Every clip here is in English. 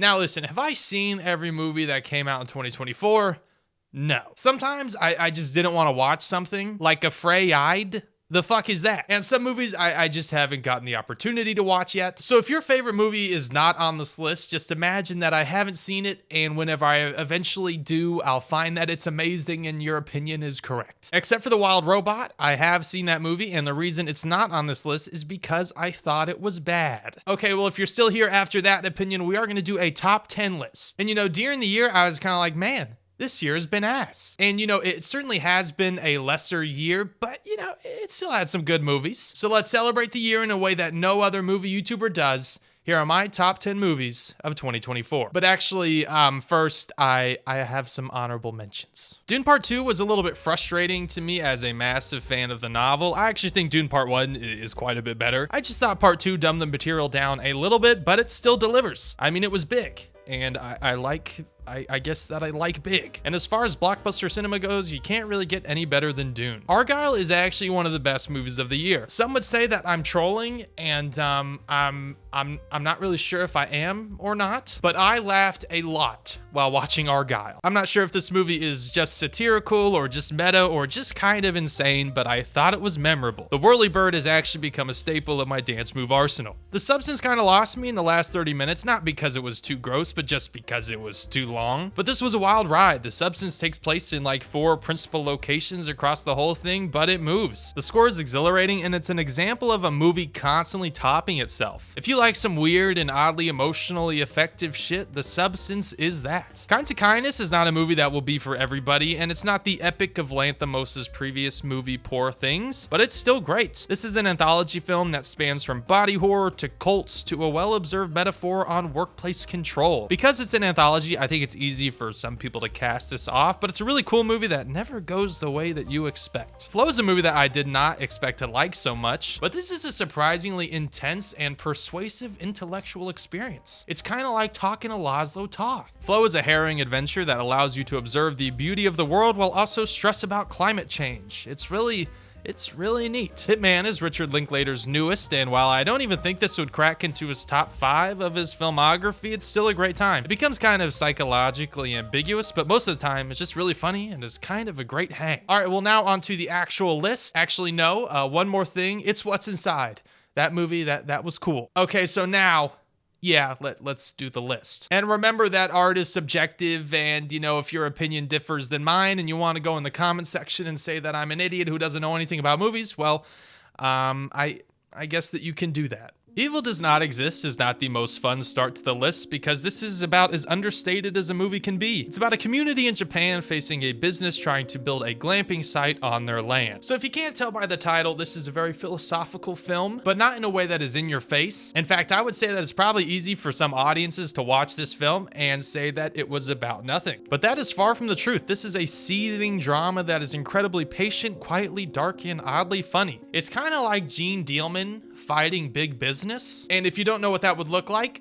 Now listen, have I seen every movie that came out in 2024? No. Sometimes I just didn't want to watch something like Afraid-eyed. The fuck is that? And some movies I just haven't gotten the opportunity to watch yet. So if your favorite movie is not on this list, just imagine that I haven't seen it, and whenever I eventually do, I'll find that it's amazing and your opinion is correct. Except for The Wild Robot, I have seen that movie, and the reason it's not on this list is because I thought it was bad. Okay, well, if you're still here after that opinion, we are going to do a top 10 list. And during the year, I was kind of like, man, this year has been ass. And it certainly has been a lesser year, but it still had some good movies. So let's celebrate the year in a way that no other movie YouTuber does. Here are my top 10 movies of 2024. But actually, first, I have some honorable mentions. Dune Part 2 was a little bit frustrating to me as a massive fan of the novel. I actually think Dune Part 1 is quite a bit better. I just thought Part 2 dumbed the material down a little bit, but it still delivers. I mean, it was big. And I guess that I like big. And as far as blockbuster cinema goes, you can't really get any better than Dune. Argylle is actually one of the best movies of the year. Some would say that I'm trolling, and I'm not really sure if I am or not, but I laughed a lot while watching Argylle. I'm not sure if this movie is just satirical or just meta or just kind of insane, but I thought it was memorable. The Whirly Bird has actually become a staple of my dance move arsenal. The Substance kind of lost me in the last 30 minutes, not because it was too gross, but just because it was too long. But this was a wild ride. The Substance takes place in like 4 principal locations across the whole thing, but it moves. The score is exhilarating, and it's an example of a movie constantly topping itself. If you like some weird and oddly emotionally effective shit, The Substance is that. Kinds of Kindness is not a movie that will be for everybody, and it's not the epic of Lanthimos' previous movie Poor Things, but it's still great. This is an anthology film that spans from body horror to cults to a well-observed metaphor on workplace control. Because it's an anthology, I think it's easy for some people to cast this off, but it's a really cool movie that never goes the way that you expect. Flow is a movie that I did not expect to like so much, but this is a surprisingly intense and persuasive intellectual experience. It's kind of like talking to Laszlo Toth. Flow is a harrowing adventure that allows you to observe the beauty of the world while also stress about climate change. It's really neat. Hitman is Richard Linklater's newest, and while I don't even think this would crack into his top 5 of his filmography, it's still a great time. It becomes kind of psychologically ambiguous, but most of the time it's just really funny and is kind of a great hang. All right, well, now on to the actual list. Actually, no, one more thing. It's What's Inside. That movie, that was cool. Okay, so now, yeah, let's do the list. And remember that art is subjective, and if your opinion differs than mine and you want to go in the comment section and say that I'm an idiot who doesn't know anything about movies, well, I guess that you can do that. Evil Does Not Exist is not the most fun start to the list because this is about as understated as a movie can be. It's about a community in Japan facing a business trying to build a glamping site on their land. So if you can't tell by the title, this is a very philosophical film, but not in a way that is in your face. In fact, I would say that it's probably easy for some audiences to watch this film and say that it was about nothing. But that is far from the truth. This is a seething drama that is incredibly patient, quietly dark, and oddly funny. It's kind of like Gene Dealman fighting big business. And if you don't know what that would look like,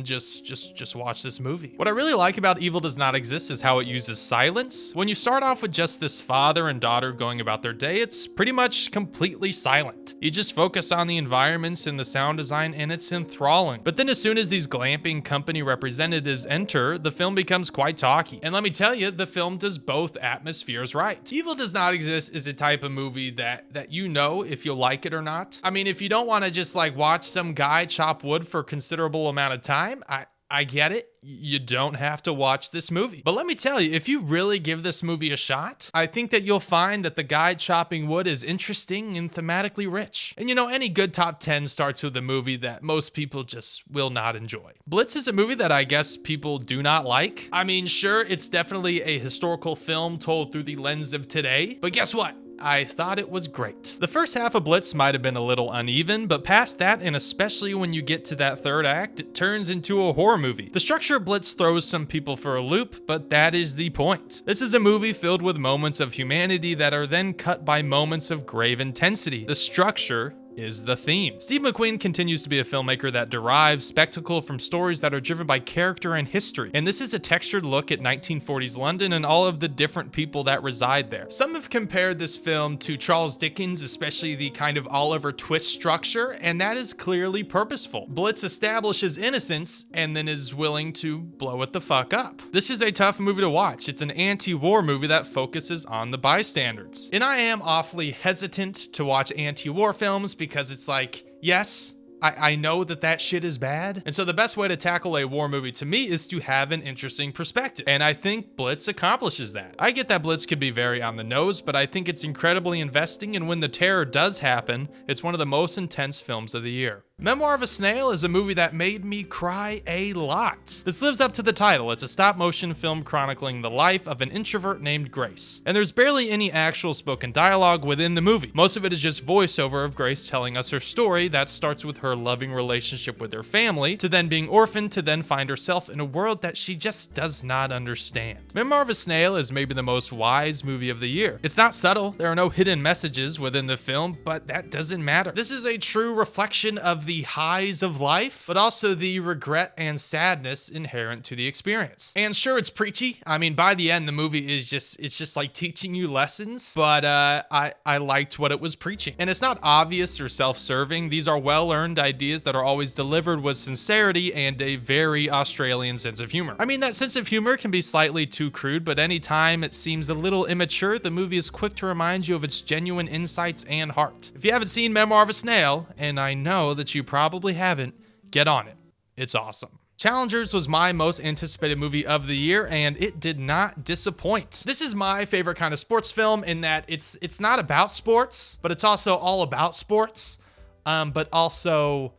just watch this movie. What I really like about Evil Does Not Exist is how it uses silence. When you start off with just this father and daughter going about their day, it's pretty much completely silent. You just focus on the environments and the sound design, and it's enthralling. But then as soon as these glamping company representatives enter, the film becomes quite talky. And let me tell you, the film does both atmospheres right. Evil Does Not Exist is a type of movie that if you'll like it or not. I mean, if you don't want to just like watch some guy chop wood for a considerable amount of time, I get it. You don't have to watch this movie. But let me tell you, if you really give this movie a shot, I think that you'll find that the guy chopping wood is interesting and thematically rich. And any good top 10 starts with a movie that most people just will not enjoy. Blitz is a movie that I guess people do not like. I mean, sure, it's definitely a historical film told through the lens of today, but guess what? I thought it was great. The first half of Blitz might have been a little uneven, but past that, and especially when you get to that third act, it turns into a horror movie. The structure of Blitz throws some people for a loop, but that is the point. This is a movie filled with moments of humanity that are then cut by moments of grave intensity. The structure is the theme. Steve McQueen continues to be a filmmaker that derives spectacle from stories that are driven by character and history, and this is a textured look at 1940s London and all of the different people that reside there. Some have compared this film to Charles Dickens, especially the kind of Oliver Twist structure, and that is clearly purposeful. Blitz establishes innocence and then is willing to blow it the fuck up. This is a tough movie to watch. It's an anti-war movie that focuses on the bystanders. And I am awfully hesitant to watch anti-war films because it's like, yes, I know that shit is bad. And so the best way to tackle a war movie to me is to have an interesting perspective. And I think Blitz accomplishes that. I get that Blitz could be very on the nose, but I think it's incredibly investing. And when the terror does happen, it's one of the most intense films of the year. Memoir of a Snail is a movie that made me cry a lot. This lives up to the title. It's a stop-motion film chronicling the life of an introvert named Grace. And there's barely any actual spoken dialogue within the movie. Most of it is just voiceover of Grace telling us her story that starts with her loving relationship with her family, to then being orphaned, to then find herself in a world that she just does not understand. Memoir of a Snail is maybe the most wise movie of the year. It's not subtle. There are no hidden messages within the film, but that doesn't matter. This is a true reflection of the highs of life, but also the regret and sadness inherent to the experience. And sure, it's preachy. I mean, by the end, the movie is just like teaching you lessons, but I liked what it was preaching. And it's not obvious or self-serving. These are well-earned ideas that are always delivered with sincerity and a very Australian sense of humor. I mean, that sense of humor can be slightly too crude, but anytime it seems a little immature, the movie is quick to remind you of its genuine insights and heart. If you haven't seen Memoir of a Snail, and I know that you probably haven't, get on it. It's awesome. Challengers was my most anticipated movie of the year, and it did not disappoint. This is my favorite kind of sports film in that it's not about sports, but it's also all about sports, but also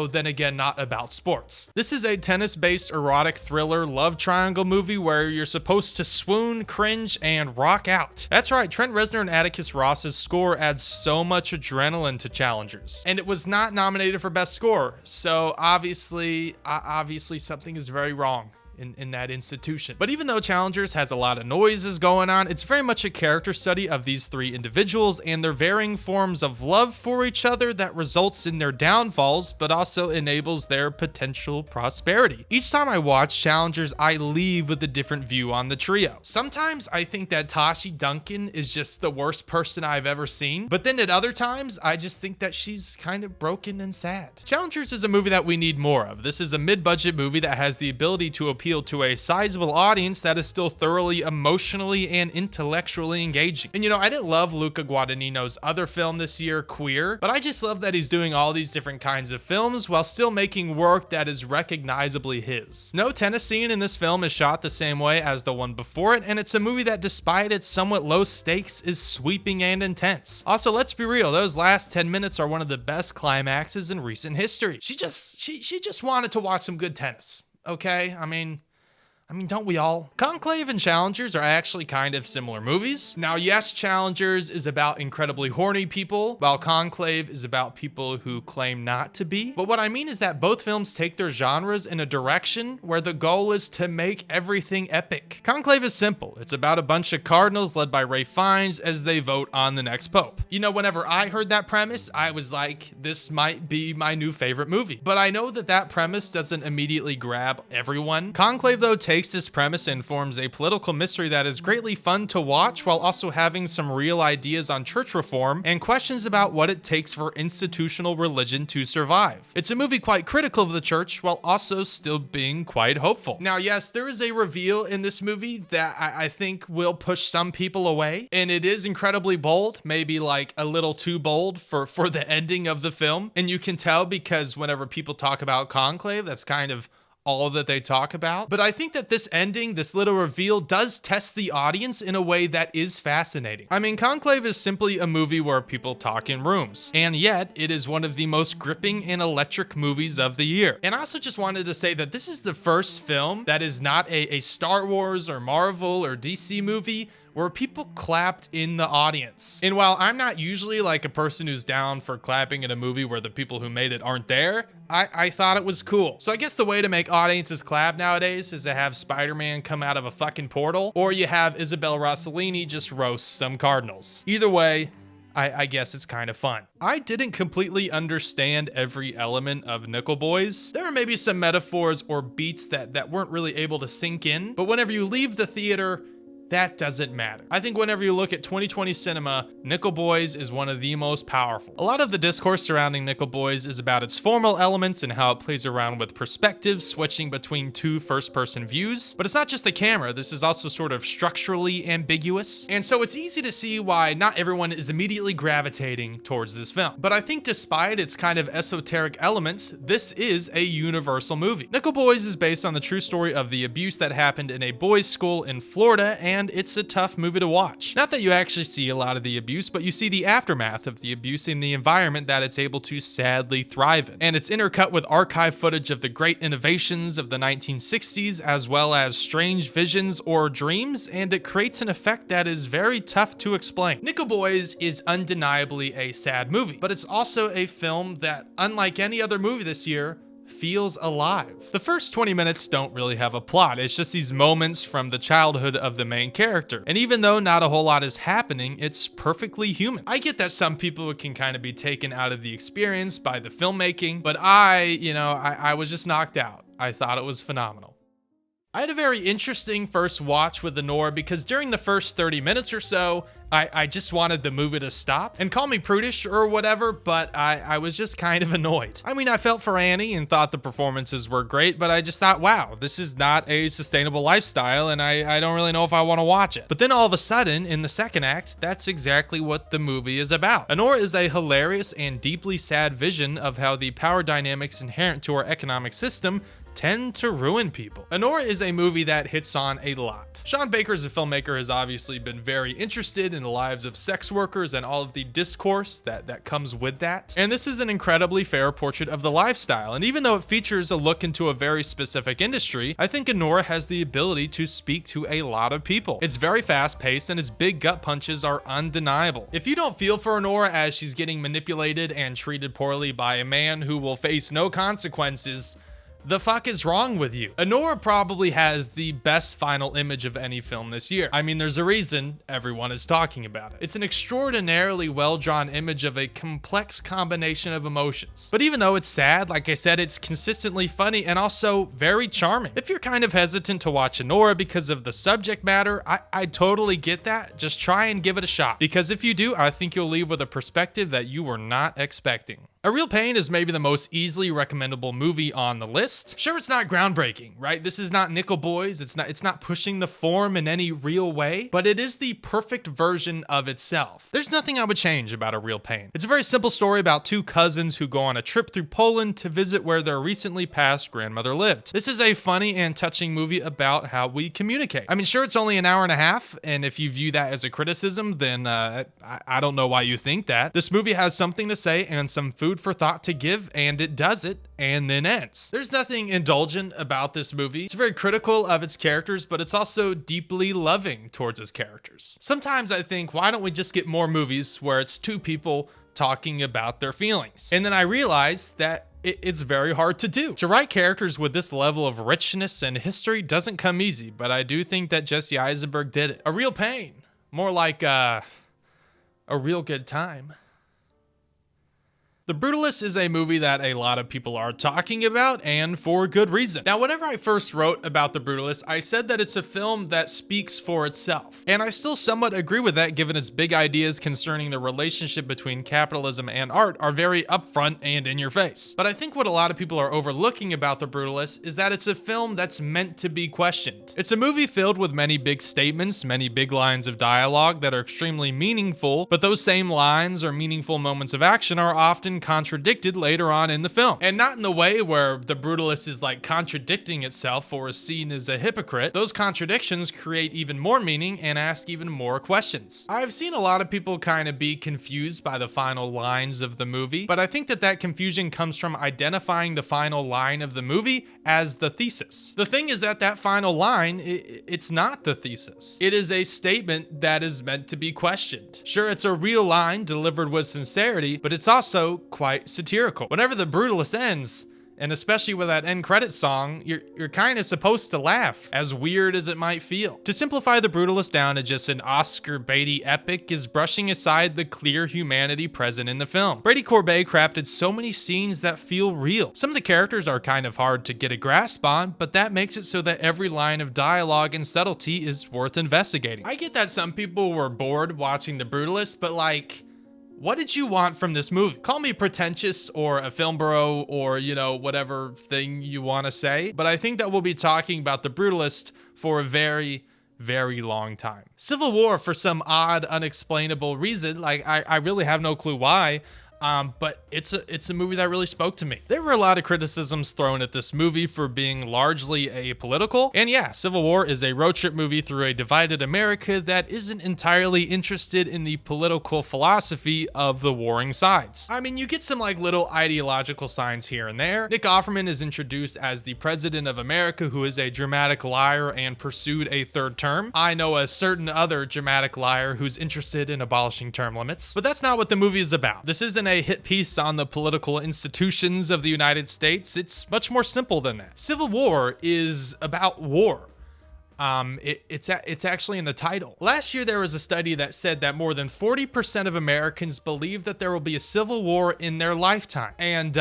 then again, not about sports. This is a tennis-based erotic thriller love triangle movie where you're supposed to swoon, cringe, and rock out. That's right, Trent Reznor and Atticus Ross's score adds so much adrenaline to Challengers. And it was not nominated for Best Score, so obviously something is very wrong in that institution. But even though Challengers has a lot of noises going on, it's very much a character study of these three individuals and their varying forms of love for each other that results in their downfalls, but also enables their potential prosperity. Each time I watch Challengers, I leave with a different view on the trio. Sometimes I think that Tashi Duncan is just the worst person I've ever seen, but then at other times, I just think that she's kind of broken and sad. Challengers is a movie that we need more of. This is a mid-budget movie that has the ability to appeal to a sizable audience that is still thoroughly emotionally and intellectually engaging. And I didn't love Luca Guadagnino's other film this year, Queer, but I just love that he's doing all these different kinds of films while still making work that is recognizably his. No tennis scene in this film is shot the same way as the one before it, and it's a movie that, despite its somewhat low stakes, is sweeping and intense. Also, let's be real, those last 10 minutes are one of the best climaxes in recent history. She just wanted to watch some good tennis. Okay, I mean, don't we all? Conclave and Challengers are actually kind of similar movies. Now, yes, Challengers is about incredibly horny people, while Conclave is about people who claim not to be. But what I mean is that both films take their genres in a direction where the goal is to make everything epic. Conclave is simple. It's about a bunch of cardinals led by Ralph Fiennes as they vote on the next pope. Whenever I heard that premise, I was like, this might be my new favorite movie. But I know that premise doesn't immediately grab everyone. Conclave, though, takes this premise and forms a political mystery that is greatly fun to watch while also having some real ideas on church reform and questions about what it takes for institutional religion to survive. It's a movie quite critical of the church while also still being quite hopeful. Now, yes, there is a reveal in this movie that I think will push some people away, and it is incredibly bold, maybe like a little too bold for the ending of the film. And you can tell because whenever people talk about Conclave, that's kind of all that they talk about. But I think that this ending, this little reveal, does test the audience in a way that is fascinating. I mean, Conclave is simply a movie where people talk in rooms, and yet it is one of the most gripping and electric movies of the year. And I also just wanted to say that this is the first film that is not a Star Wars or Marvel or DC movie where people clapped in the audience. And while I'm not usually like a person who's down for clapping in a movie where the people who made it aren't there, I thought it was cool. So I guess the way to make audiences clap nowadays is to have Spider-Man come out of a fucking portal, or you have Isabel Rossellini just roast some cardinals. Either way, I guess it's kind of fun. I didn't completely understand every element of Nickel Boys. There are maybe some metaphors or beats that weren't really able to sink in, but whenever you leave the theater, that doesn't matter. I think whenever you look at 2020 cinema, Nickel Boys is one of the most powerful. A lot of the discourse surrounding Nickel Boys is about its formal elements and how it plays around with perspectives, switching between two first-person views. But it's not just the camera, this is also sort of structurally ambiguous. And so it's easy to see why not everyone is immediately gravitating towards this film. But I think despite its kind of esoteric elements, this is a universal movie. Nickel Boys is based on the true story of the abuse that happened in a boys' school in Florida, and it's a tough movie to watch. Not that you actually see a lot of the abuse, but you see the aftermath of the abuse in the environment that it's able to sadly thrive in. And it's intercut with archive footage of the great innovations of the 1960s, as well as strange visions or dreams, and it creates an effect that is very tough to explain. Nickel Boys is undeniably a sad movie, but it's also a film that, unlike any other movie this year, feels alive. The first 20 minutes don't really have a plot. It's just these moments from the childhood of the main character. And even though not a whole lot is happening, it's perfectly human. I get that some people can kind of be taken out of the experience by the filmmaking, but I was just knocked out. I thought it was phenomenal. I had a very interesting first watch with Anora because during the first 30 minutes or so, I just wanted the movie to stop. And call me prudish or whatever, but I was just kind of annoyed. I mean, I felt for Annie and thought the performances were great, but I just thought, wow, this is not a sustainable lifestyle, and I don't really know if I want to watch it. But then all of a sudden, in the second act, that's exactly what the movie is about. Anora is a hilarious and deeply sad vision of how the power dynamics inherent to our economic system tend to ruin people. Anora is a movie that hits on a lot. Sean Baker as a filmmaker has obviously been very interested in the lives of sex workers and all of the discourse that comes with that. And this is an incredibly fair portrait of the lifestyle. And even though it features a look into a very specific industry, I think Anora has the ability to speak to a lot of people. It's very fast paced and its big gut punches are undeniable. If you don't feel for Anora as she's getting manipulated and treated poorly by a man who will face no consequences, the fuck is wrong with you? Anora probably has the best final image of any film this year. I mean, there's a reason everyone is talking about it. It's an extraordinarily well-drawn image of a complex combination of emotions. But even though it's sad, like I said, it's consistently funny and also very charming. If you're kind of hesitant to watch Anora because of the subject matter, I totally get that. Just try and give it a shot. Because if you do, I think you'll leave with a perspective that you were not expecting. A Real Pain is maybe the most easily recommendable movie on the list. Sure, it's not groundbreaking, right? This is not Nickel Boys. It's not pushing the form in any real way, but it is the perfect version of itself. There's nothing I would change about A Real Pain. It's a very simple story about two cousins who go on a trip through Poland to visit where their recently passed grandmother lived. This is a funny and touching movie about how we communicate. I mean, sure, it's only an hour and a half, and if you view that as a criticism, then I don't know why you think that. This movie has something to say and some food for thought to give, and it does it, and then ends. There's nothing indulgent about this movie. It's very critical of its characters, but it's also deeply loving towards its characters. Sometimes I think, why don't we just get more movies where it's two people talking about their feelings? And then I realized that it's very hard to do. To write characters with this level of richness and history doesn't come easy, but I do think that Jesse Eisenberg did it. A Real Pain. More like a real good time. The Brutalist is a movie that a lot of people are talking about, and for good reason. Now, whenever I first wrote about The Brutalist, I said that it's a film that speaks for itself. And I still somewhat agree with that, given its big ideas concerning the relationship between capitalism and art are very upfront and in your face. But I think what a lot of people are overlooking about The Brutalist is that it's a film that's meant to be questioned. It's a movie filled with many big statements, many big lines of dialogue that are extremely meaningful, but those same lines or meaningful moments of action are often contradicted later on in the film. And not in the way where The Brutalist is like contradicting itself or is seen as a hypocrite. Those contradictions create even more meaning and ask even more questions. I've seen a lot of people kind of be confused by the final lines of the movie, but I think that confusion comes from identifying the final line of the movie as the thesis. The thing is that final line, it's not the thesis. It is a statement that is meant to be questioned. Sure, it's a real line delivered with sincerity, but it's also quite satirical. Whenever The Brutalist ends, And especially with that end credit song, you're kind of supposed to laugh, as weird as it might feel. To simplify The Brutalist down to just an Oscar Beatty epic is brushing aside the clear humanity present in the film. Brady Corbet crafted so many scenes that feel real. Some of the characters are kind of hard to get a grasp on, but that makes it so that every line of dialogue and subtlety is worth investigating. I get that some people were bored watching The Brutalist, but like, what did you want from this movie? Call me pretentious or a film bro or, you know, whatever thing you want to say, but I think that we'll be talking about The Brutalist for a very, very long time. Civil War, for some odd, unexplainable reason, like I really have no clue why, but it's a movie that really spoke to me. There were a lot of criticisms thrown at this movie for being largely apolitical. And yeah, Civil War is a road trip movie through a divided America that isn't entirely interested in the political philosophy of the warring sides. I mean, you get some like little ideological signs here and there. Nick Offerman is introduced as the president of America, who is a dramatic liar and pursued a third term. I know a certain other dramatic liar who's interested in abolishing term limits, but that's not what the movie is about. This isn't a hit piece on the political institutions of the United States. It's much more simple than that. Civil War is about war. It's actually in the title. Last year, there was a study that said that more than 40% of Americans believe that there will be a civil war in their lifetime. And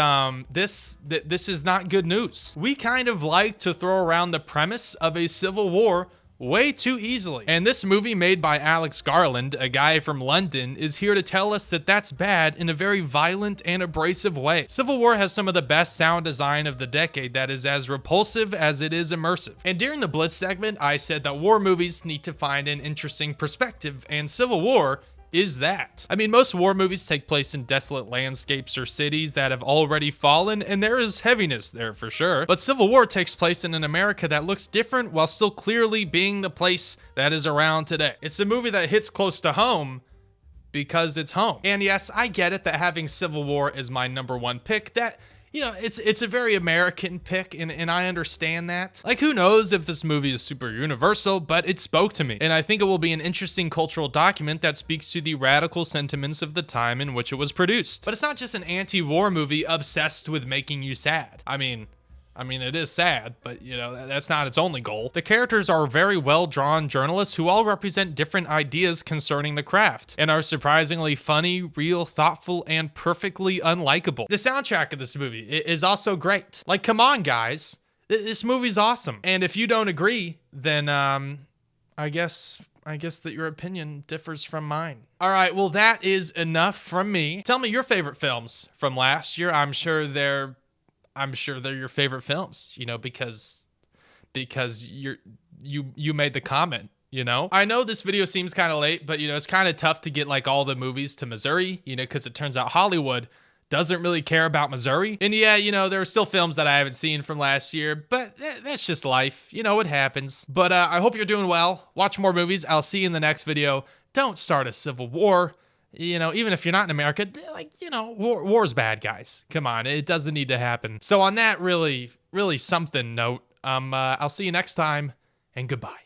this is not good news. We kind of like to throw around the premise of a civil war way too easily. And this movie, made by Alex Garland, a guy from London, is here to tell us that that's bad in a very violent and abrasive way. Civil War has some of the best sound design of the decade that is as repulsive as it is immersive. And during the Blitz segment, I said that war movies need to find an interesting perspective, and Civil War is that. I mean, most war movies take place in desolate landscapes or cities that have already fallen, and there is heaviness there for sure. But Civil War takes place in an America that looks different while still clearly being the place that is around today. It's a movie that hits close to home because it's home. And yes, I get it that having Civil War as my number one pick, that, you know, it's a very American pick, and I understand that. Like, who knows if this movie is super universal, but it spoke to me. And I think it will be an interesting cultural document that speaks to the radical sentiments of the time in which it was produced. But it's not just an anti-war movie obsessed with making you sad. I mean, it is sad, but, you know, that's not its only goal. The characters are very well-drawn journalists who all represent different ideas concerning the craft and are surprisingly funny, real, thoughtful, and perfectly unlikable. The soundtrack of this movie is also great. Like, come on, guys. This movie's awesome. And if you don't agree, then, I guess that your opinion differs from mine. All right, well, that is enough from me. Tell me your favorite films from last year. I'm sure they're your favorite films, you know, because you made the comment, you know. I know this video seems kind of late, but, you know, it's kind of tough to get like all the movies to Missouri, you know, because it turns out Hollywood doesn't really care about Missouri. And yeah, you know, there are still films that I haven't seen from last year, but that's just life. You know, it happens. But I hope you're doing well. Watch more movies. I'll see you in the next video. Don't start a civil war. You know, even if you're not in America, like, you know, war's bad, guys. Come on, it doesn't need to happen. So on that really, really something note, I'll see you next time, and goodbye.